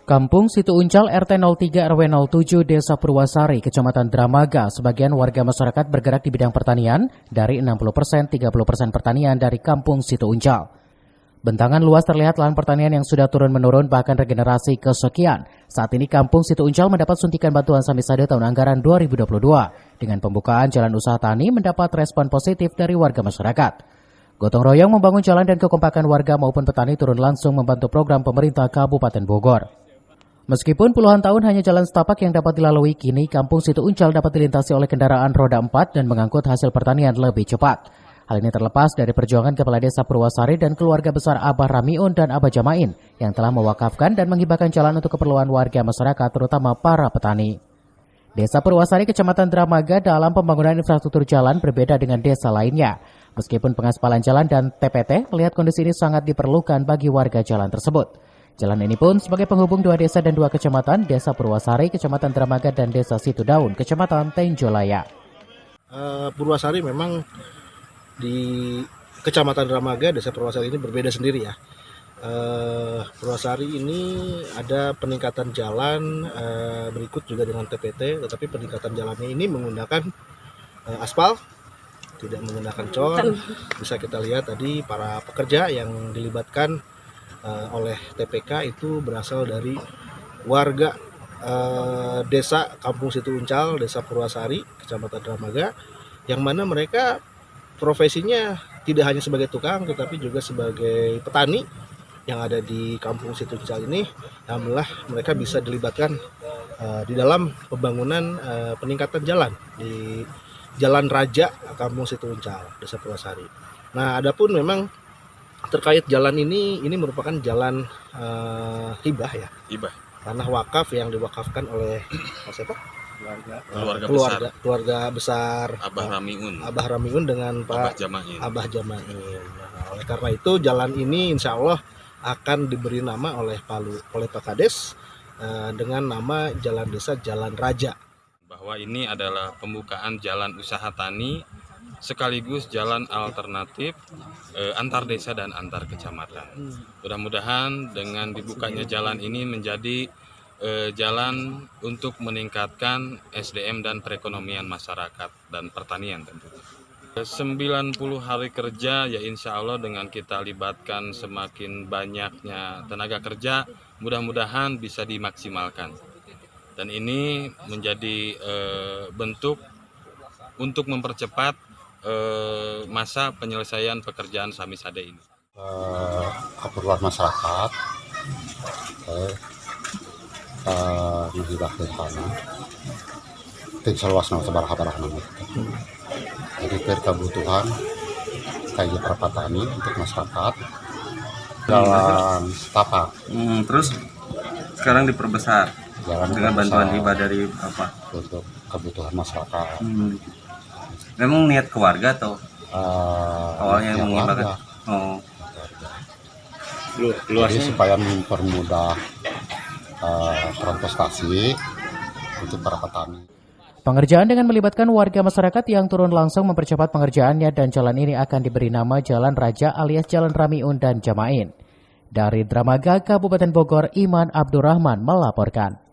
Kampung Situ Uncal RT 03 RW 07 Desa Purwasari, Kecamatan Dramaga, sebagian warga masyarakat bergerak di bidang pertanian dari 60%, 30% pertanian dari Kampung Situ Uncal. Bentangan luas terlihat lahan pertanian yang sudah turun-menurun bahkan regenerasi kesekian. Saat ini Kampung Situ Uncal mendapat suntikan bantuan Samisade tahun anggaran 2022. Dengan pembukaan jalan usaha tani mendapat respon positif dari warga masyarakat. Gotong royong membangun jalan dan kekompakan warga maupun petani turun langsung membantu program pemerintah Kabupaten Bogor. Meskipun puluhan tahun hanya jalan setapak yang dapat dilalui, kini Kampung Situ Uncal dapat dilintasi oleh kendaraan roda 4 dan mengangkut hasil pertanian lebih cepat. Hal ini terlepas dari perjuangan Kepala Desa Purwasari dan keluarga besar Abah Ramiun dan Abah Jamain yang telah mewakafkan dan menghibahkan jalan untuk keperluan warga masyarakat, terutama para petani. Desa Purwasari, Kecamatan Dramaga dalam pembangunan infrastruktur jalan berbeda dengan desa lainnya. Meskipun pengaspalan jalan dan TPT, melihat kondisi ini sangat diperlukan bagi warga jalan tersebut. Jalan ini pun sebagai penghubung dua desa dan dua kecamatan, Desa Purwasari, Kecamatan Dramaga, dan Desa Situ Daun, Kecamatan Tenjolaya. Purwasari memang di Kecamatan Dramaga, Desa Purwasari ini berbeda sendiri ya. Purwasari ini ada peningkatan jalan berikut juga dengan TPT, tetapi peningkatan jalannya ini menggunakan aspal, tidak menggunakan cor. Bisa kita lihat tadi para pekerja yang dilibatkan oleh TPK itu berasal dari warga desa Kampung Situ Uncal, Desa Purwasari, Kecamatan Dramaga, yang mana mereka profesinya tidak hanya sebagai tukang tetapi juga sebagai petani yang ada di Kampung Situ Uncal ini. Alhamdulillah mereka bisa dilibatkan di dalam pembangunan peningkatan jalan di Jalan Raja Kampung Situ Uncal, Desa Purwasari. Nah, adapun memang terkait jalan ini merupakan jalan hibah ya. Hibah. Tanah wakaf yang diwakafkan oleh siapa? Keluarga besar Abah Ramiun dengan Pak Abah Jamain. Nah, oleh karena itu jalan ini insya Allah akan diberi nama oleh Pak Kades dengan nama Jalan Desa Jalan Raja. Bahwa ini adalah pembukaan jalan usaha tani sekaligus jalan alternatif antar desa dan antar kecamatan. Mudah-mudahan dengan dibukanya jalan ini menjadi jalan untuk meningkatkan SDM dan perekonomian masyarakat dan pertanian tentunya. 90 hari kerja ya insya Allah dengan kita libatkan semakin banyaknya tenaga kerja, mudah-mudahan bisa dimaksimalkan. Dan ini menjadi bentuk untuk mempercepat masa penyelesaian pekerjaan Samisade ini. Keperluan masyarakat menghibahkan tanah ting seluasnya sebarah-barah nama. Jadi kebutuhan kayak para petani untuk masyarakat jalan setapak. Terus sekarang diperbesar jalan dengan bantuan hibah dari apa? Untuk kebutuhan masyarakat. Memang niat keluarga atau awalnya yang menghibahkan? Jadi supaya mempermudah transportasi untuk para petani. Pengerjaan dengan melibatkan warga masyarakat yang turun langsung mempercepat pengerjaannya dan jalan ini akan diberi nama Jalan Raja alias Jalan Ramiun dan Jamain. Dari Dramaga, Kabupaten Bogor, Iman Abdurrahman melaporkan.